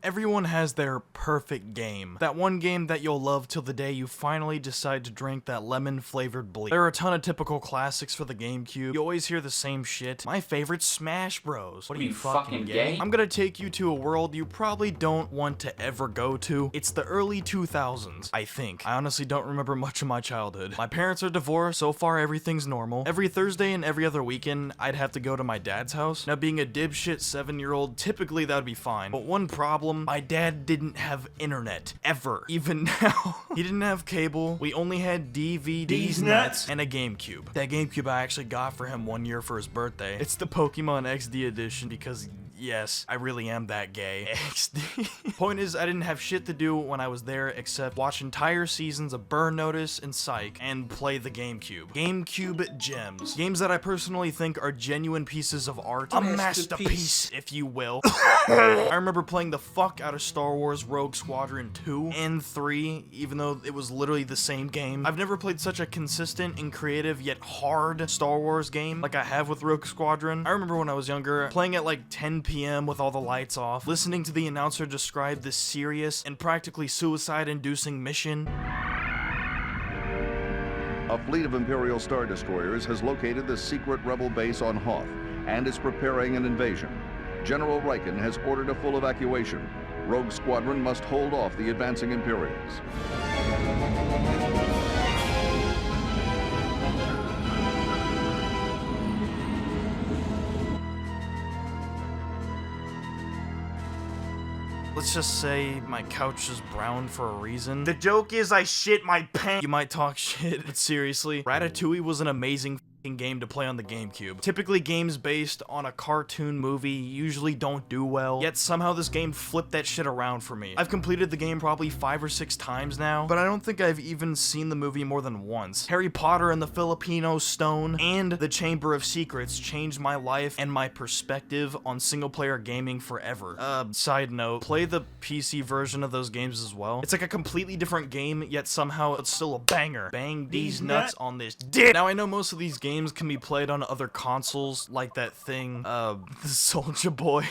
Everyone has their perfect game. That one game that you'll love till the day you finally decide to drink that lemon-flavored bleach. There are a ton of typical classics for the GameCube. You always hear the same shit. My favorite, Smash Bros. What are you fucking gay? I'm gonna take you to a world you probably don't want to ever go to. It's the early 2000s, I think. I honestly don't remember much of my childhood. My parents are divorced, so far everything's normal. Every Thursday and every other weekend, I'd have to go to my dad's house. Now, being a dipshit 7-year-old, typically that would be fine. But one problem, my dad didn't have internet. Ever. Even now. He didn't have cable. We only had DVDs nuts and a GameCube. That GameCube I actually got for him one year for his birthday. It's the Pokemon XD edition because yes, I really am that gay. XD. Point is, I didn't have shit to do when I was there except watch entire seasons of Burn Notice and Psych and play the GameCube. GameCube Gems. Games that I personally think are genuine pieces of art. A masterpiece, if you will. I remember playing the fuck out of Star Wars Rogue Squadron 2 and 3, even though it was literally the same game. I've never played such a consistent and creative yet hard Star Wars game like I have with Rogue Squadron. I remember when I was younger, playing at like 10 p.m. with all the lights off, listening to the announcer describe this serious and practically suicide-inducing mission. A fleet of Imperial Star Destroyers has located the secret rebel base on Hoth and is preparing an invasion. General Riken has ordered a full evacuation. Rogue Squadron must hold off the advancing Imperials. Let's just say my couch is brown for a reason. The joke is I shit my pants. You might talk shit, but seriously, Ratatouille was an amazing game to play on the GameCube. Typically, games based on a cartoon movie usually don't do well, yet somehow this game flipped that shit around for me. I've completed the game probably 5 or 6 times now, but I don't think I've even seen the movie more than once. Harry Potter and the Filipino Stone and the Chamber of Secrets changed my life and my perspective on single-player gaming forever. Side note, play the PC version of those games as well. It's like a completely different game, yet somehow it's still a banger. Bang these nuts on this dick. Now, I know most of these games can be played on other consoles, like that thing, Soulja Boy.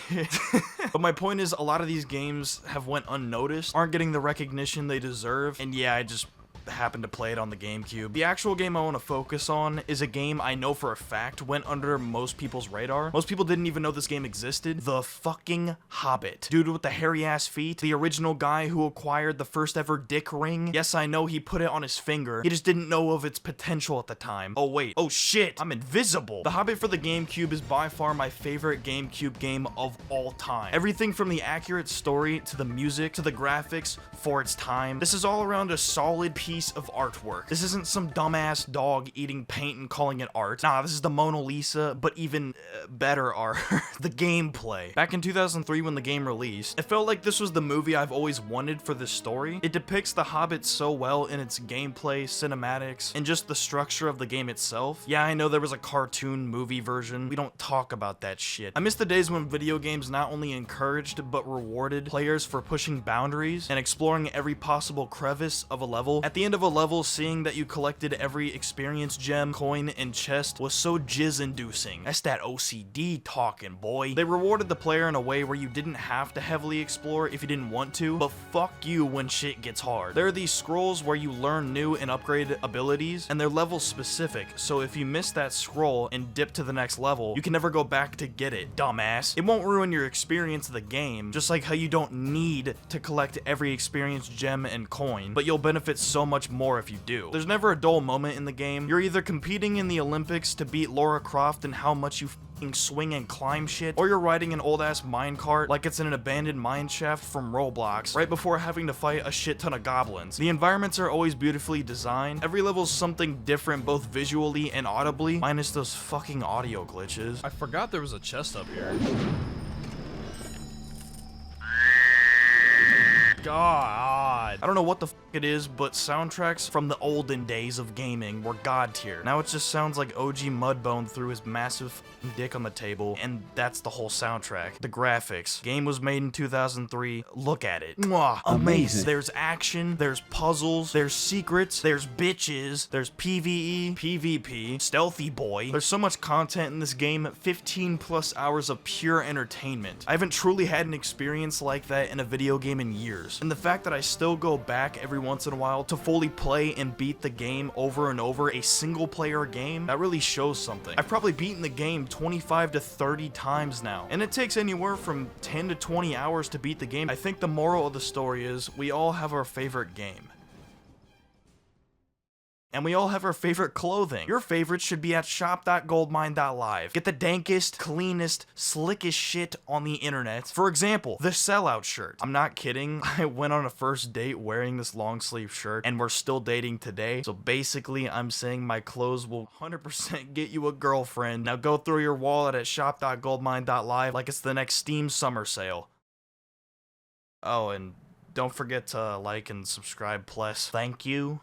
But my point is, a lot of these games have went unnoticed, aren't getting the recognition they deserve, and yeah, I just happened to play it on the GameCube. The actual game I want to focus on is a game I know for a fact went under most people's radar. Most people didn't even know this game existed. The fucking Hobbit. Dude with the hairy ass feet. The original guy who acquired the first ever dick ring. Yes, I know he put it on his finger. He just didn't know of its potential at the time. Oh wait. Oh shit. I'm invisible. The Hobbit for the GameCube is by far my favorite GameCube game of all time. Everything from the accurate story to the music to the graphics for its time. This is all around a solid piece of artwork. This isn't some dumbass dog eating paint and calling it art. Nah, this is the Mona Lisa, but even better art. The gameplay. Back in 2003 when the game released, it felt like this was the movie I've always wanted for this story. It depicts the Hobbit so well in its gameplay, cinematics, and just the structure of the game itself. Yeah, I know there was a cartoon movie version. We don't talk about that shit. I miss the days when video games not only encouraged, but rewarded players for pushing boundaries and exploring every possible crevice of a level. At the end of a level, seeing that you collected every experience gem, coin, and chest was so jizz-inducing. That's that OCD talking, boy. They rewarded the player in a way where you didn't have to heavily explore if you didn't want to, but fuck you when shit gets hard. There are these scrolls where you learn new and upgraded abilities, and they're level specific, so if you miss that scroll and dip to the next level, you can never go back to get it, dumbass. It won't ruin your experience of the game, just like how you don't need to collect every experience gem and coin, but you'll benefit so much more if you do. There's never a dull moment in the game. You're either competing in the Olympics to beat Lara Croft and how much you f***ing swing and climb shit, or you're riding an old-ass minecart like it's in an abandoned mine shaft from Roblox, right before having to fight a shit ton of goblins. The environments are always beautifully designed. Every level's something different both visually and audibly, minus those fucking audio glitches. I forgot there was a chest up here. God. god. I don't know what the f it is, but soundtracks from the olden days of gaming were god tier. Now it just sounds like OG Mudbone threw his massive f***ing dick on the table, and that's the whole soundtrack. The graphics. Game was made in 2003. Look at it. Mwah, amazing. There's action, there's puzzles, there's secrets, there's bitches, there's PvE, PvP, Stealthy Boy. There's so much content in this game, 15 plus hours of pure entertainment. I haven't truly had an experience like that in a video game in years. And the fact that I still go back every once in a while to fully play and beat the game over and over, a single player game, that really shows something. I've probably beaten the game 25 to 30 times now, and it takes anywhere from 10 to 20 hours to beat the game. I think the moral of the story is we all have our favorite game. And we all have our favorite clothing. Your favorites should be at shop.goldmine.live. Get the dankest, cleanest, slickest shit on the internet. For example, the sellout shirt. I'm not kidding. I went on a first date wearing this long sleeve shirt, and we're still dating today. So basically, I'm saying my clothes will 100% get you a girlfriend. Now go throw your wallet at shop.goldmine.live like it's the next Steam summer sale. Oh, and don't forget to like and subscribe, plus. Thank you.